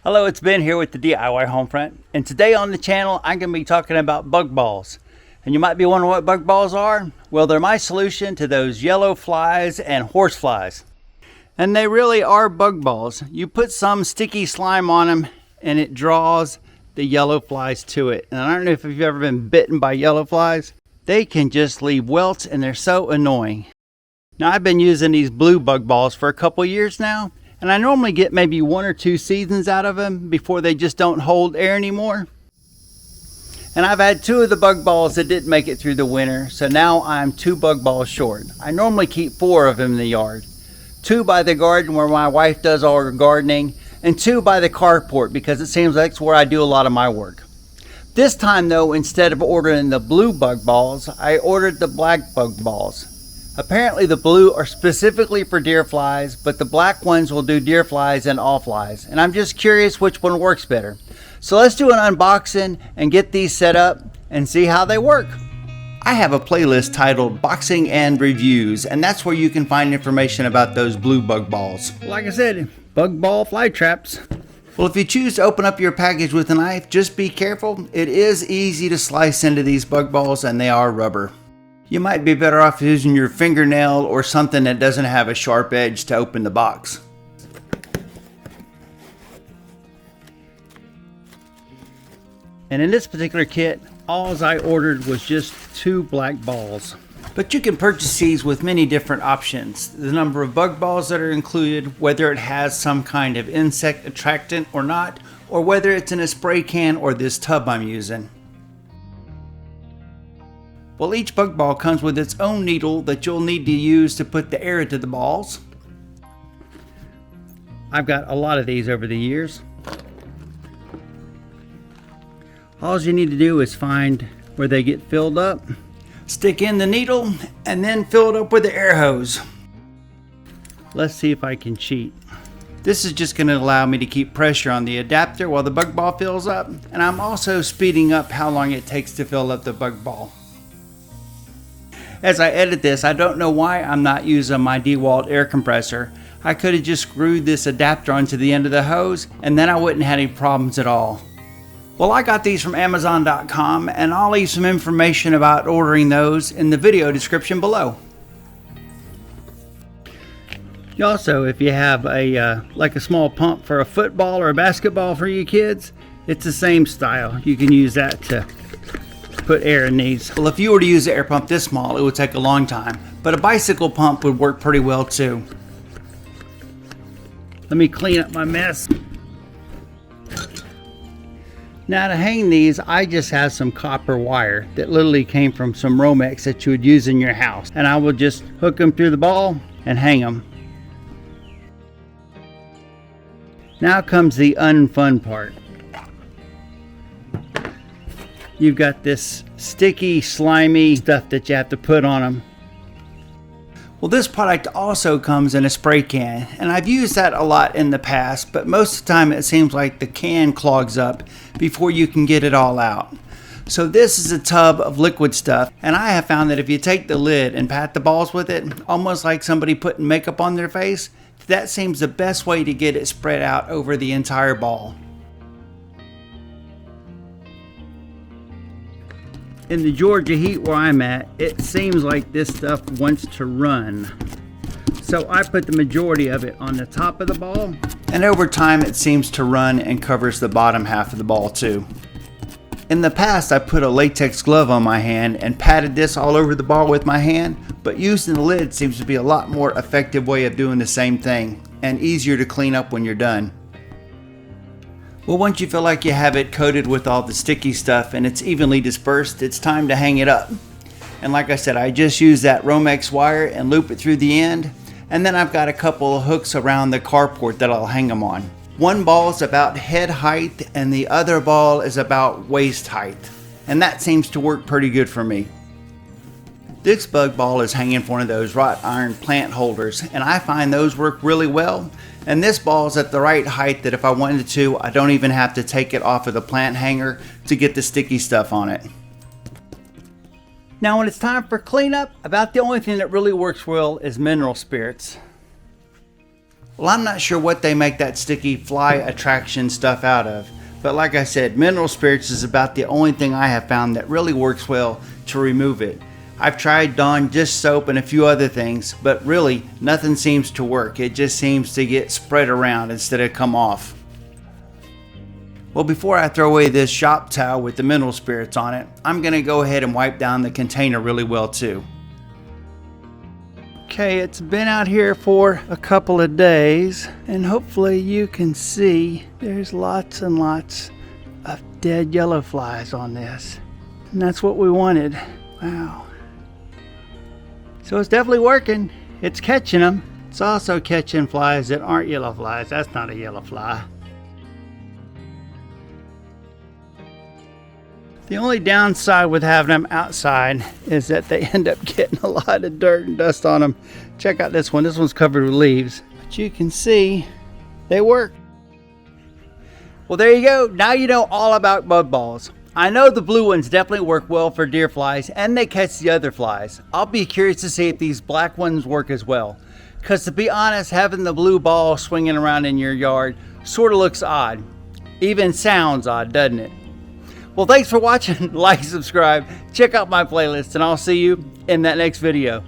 Hello, it's Ben here with the DIY Homefront, and today on the channel I'm going to be talking about bug balls. And you might be wondering what bug balls are. Well, they're my solution to those yellow flies and horse flies. And they really are bug balls. You put some sticky slime on them and it draws the yellow flies to it. And I don't know if you've ever been bitten by yellow flies. They can just leave welts and they're so annoying. Now, I've been using these blue bug balls for a couple years now. And I normally get maybe 1 or 2 seasons out of them before they just don't hold air anymore. And I've had 2 of the bug balls that didn't make it through the winter, so now I'm 2 bug balls short. I normally keep 4 of them in the yard. 2 by the garden where my wife does all her gardening, and 2 by the carport because it seems like it's where I do a lot of my work. This time though, instead of ordering the blue bug balls, I ordered the black bug balls. Apparently the blue are specifically for deer flies, but the black ones will do deer flies and all flies. And I'm just curious which one works better. So let's do an unboxing and get these set up and see how they work. I have a playlist titled Boxing and Reviews, and that's where you can find information about those blue bug balls. Like I said, bug ball fly traps. Well, if you choose to open up your package with a knife, just be careful. It is easy to slice into these bug balls and they are rubber. You might be better off using your fingernail or something that doesn't have a sharp edge to open the box. And in this particular kit, all I ordered was just 2 black balls. But you can purchase these with many different options. The number of bug balls that are included, whether it has some kind of insect attractant or not, or whether it's in a spray can or this tub I'm using. Well, each bug ball comes with its own needle that you'll need to use to put the air into the balls. I've got a lot of these over the years. All you need to do is find where they get filled up, stick in the needle, and then fill it up with the air hose. Let's see if I can cheat. This is just going to allow me to keep pressure on the adapter while the bug ball fills up, and I'm also speeding up how long it takes to fill up the bug ball. As I edit this, I don't know why I'm not using my DeWalt air compressor. I could have just screwed this adapter onto the end of the hose and then I wouldn't have any problems at all. Well, I got these from Amazon.com and I'll leave some information about ordering those in the video description below. Also, if you have like a small pump for a football or a basketball for you kids, it's the same style. You can use that to put air in these. Well, if you were to use an air pump this small, it would take a long time, but a bicycle pump would work pretty well too. Let me clean up my mess. Now to hang these, I just have some copper wire that literally came from some Romex that you would use in your house, and I will just hook them through the ball and hang them. Now comes the unfun part. You've got this sticky, slimy stuff that you have to put on them. Well, this product also comes in a spray can, and I've used that a lot in the past, but most of the time it seems like the can clogs up before you can get it all out. So this is a tub of liquid stuff, and I have found that if you take the lid and pat the balls with it, almost like somebody putting makeup on their face, that seems the best way to get it spread out over the entire ball. In the Georgia heat where I'm at, it seems like this stuff wants to run. So I put the majority of it on the top of the ball. And over time it seems to run and covers the bottom half of the ball too. In the past I put a latex glove on my hand and patted this all over the ball with my hand, but using the lid seems to be a lot more effective way of doing the same thing and easier to clean up when you're done. Well, once you feel like you have it coated with all the sticky stuff and it's evenly dispersed, it's time to hang it up. And like I said, I just use that Romex wire and loop it through the end. And then I've got a couple of hooks around the carport that I'll hang them on. One ball is about head height and the other ball is about waist height. And that seems to work pretty good for me. This bug ball is hanging from one of those wrought iron plant holders, and I find those work really well. And this ball is at the right height that if I wanted to, I don't even have to take it off of the plant hanger to get the sticky stuff on it. Now when it's time for cleanup, about the only thing that really works well is mineral spirits. Well, I'm not sure what they make that sticky fly attraction stuff out of, but like I said, mineral spirits is about the only thing I have found that really works well to remove it. I've tried Dawn dish soap and a few other things, but really nothing seems to work. It just seems to get spread around instead of come off. Well, before I throw away this shop towel with the mineral spirits on it, I'm going to go ahead and wipe down the container really well too. Okay, it's been out here for a couple of days, and hopefully you can see there's lots and lots of dead yellow flies on this. And that's what we wanted. Wow. So it's definitely working. It's catching them. It's also catching flies that aren't yellow flies. That's not a yellow fly. The only downside with having them outside is that they end up getting a lot of dirt and dust on them. Check out this one. This one's covered with leaves. But you can see they work. Well, there you go. Now you know all about bug balls. I know the blue ones definitely work well for deer flies, and they catch the other flies. I'll be curious to see if these black ones work as well. Because to be honest, having the blue ball swinging around in your yard sort of looks odd. Even sounds odd, doesn't it? Well, thanks for watching. Like, subscribe, check out my playlist, and I'll see you in that next video.